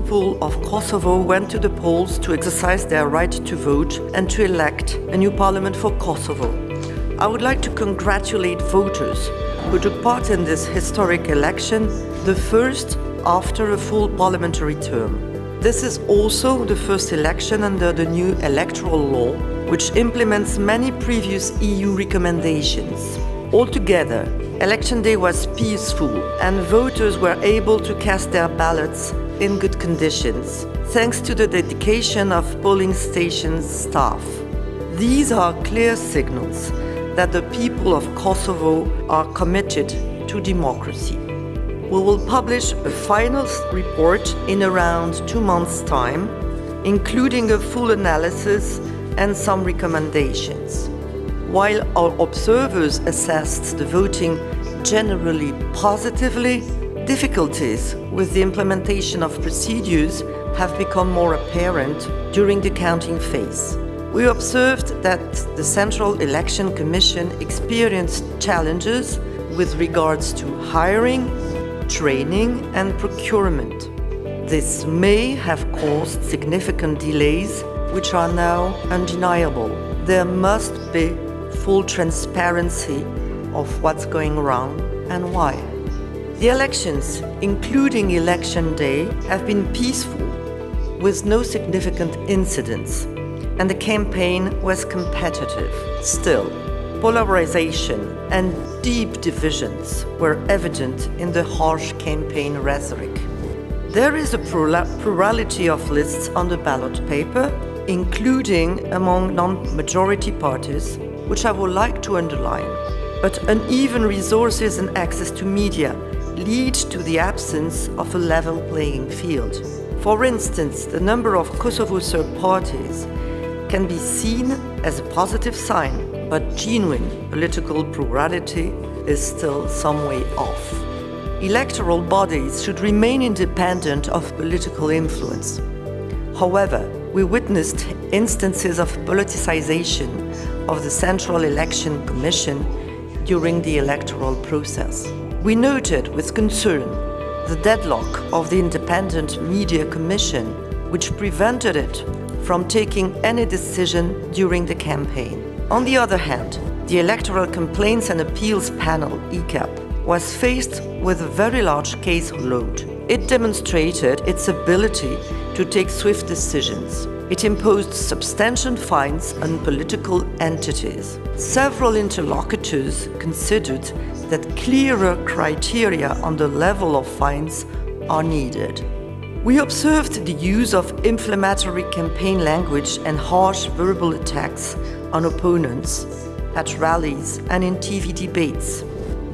people of Kosovo went to the polls to exercise their right to vote and to elect a new parliament for Kosovo. I would like to congratulate voters who took part in this historic election, the first after a full parliamentary term. This is also the first election under the new electoral law, which implements many previous EU recommendations. Altogether, Election day was peaceful and voters were able to cast their ballots in good conditions, thanks to the dedication of polling station staff. These are clear signals that the people of Kosovo are committed to democracy. We will publish a final report in around 2 months' time, including a full analysis and some recommendations. While our observers assessed the voting generally positively, difficulties with the implementation of procedures have become more apparent during the counting phase. We observed that the Central Election Commission experienced challenges with regards to hiring, training, and procurement. This may have caused significant delays, which are now undeniable. There must be full transparency of what's going wrong and why. The elections, including election day, have been peaceful, with no significant incidents, and the campaign was competitive. Still, polarization and deep divisions were evident in the harsh campaign rhetoric. There is a plurality of lists on the ballot paper, including among non-majority parties, which I would like to underline. But uneven resources and access to media lead to the absence of a level playing field. For instance, the number of Kosovo Serb parties can be seen as a positive sign, but genuine political plurality is still some way off. Electoral bodies should remain independent of political influence. However, we witnessed instances of politicization of the Central Election Commission during the electoral process. We noted with concern the deadlock of the Independent Media Commission, which prevented it from taking any decision during the campaign. On the other hand, the Electoral Complaints and Appeals Panel, ECAP, was faced with a very large caseload. It demonstrated its ability to take swift decisions. It imposed substantial fines on political entities. Several interlocutors considered that clearer criteria on the level of fines are needed. We observed the use of inflammatory campaign language and harsh verbal attacks on opponents at rallies and in TV debates.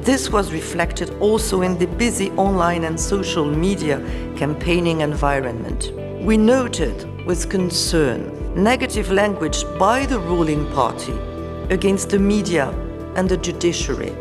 This was reflected also in the busy online and social media campaigning environment. We noted with concern negative language by the ruling party against the media and the judiciary.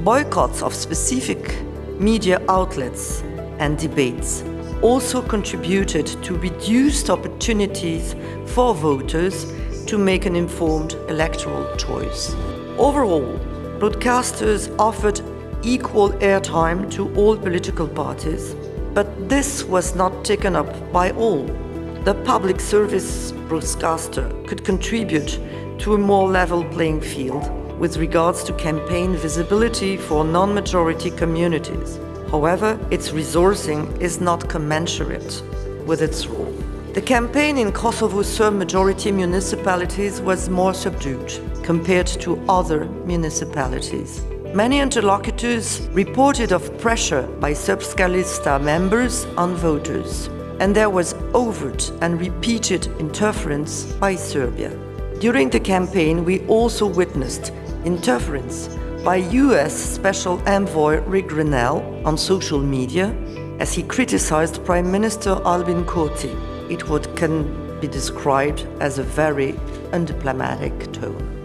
Boycotts of specific media outlets and debates also contributed to reduced opportunities for voters to make an informed electoral choice. Overall, broadcasters offered equal airtime to all political parties, but this was not taken up by all. The public service broadcaster could contribute to a more level playing field with regards to campaign visibility for non-majority communities. However, its resourcing is not commensurate with its role. The campaign in Kosovo's Serb majority municipalities was more subdued compared to other municipalities. Many interlocutors reported of pressure by Srpska Lista members on voters, and there was overt and repeated interference by Serbia. During the campaign, we also witnessed interference by US Special Envoy Rick Grenell on social media as he criticized Prime Minister Albin Kurti. It can be described as a very undiplomatic tone.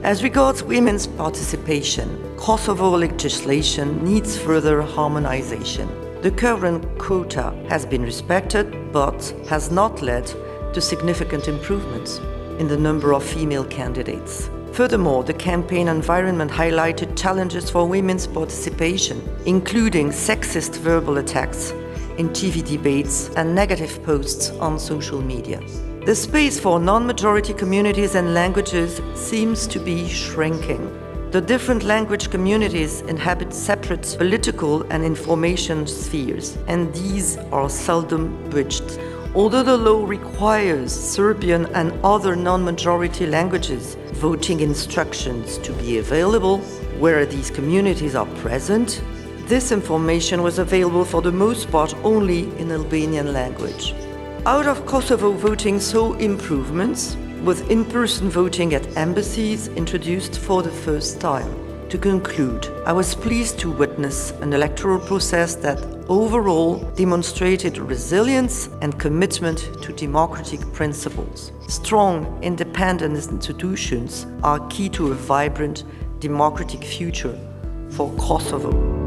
As regards women's participation, Kosovo legislation needs further harmonization. The current quota has been respected, but has not led to significant improvements in the number of female candidates. Furthermore, the campaign environment highlighted challenges for women's participation, including sexist verbal attacks in TV debates and negative posts on social media. The space for non-majority communities and languages seems to be shrinking. The different language communities inhabit separate political and information spheres, and these are seldom bridged. Although the law requires Serbian and other non-majority languages voting instructions to be available where these communities are present, this information was available for the most part only in Albanian language. Out of Kosovo, voting saw improvements, with in-person voting at embassies introduced for the first time. To conclude, I was pleased to witness an electoral process that overall demonstrated resilience and commitment to democratic principles. Strong, independent institutions are key to a vibrant, democratic future for Kosovo.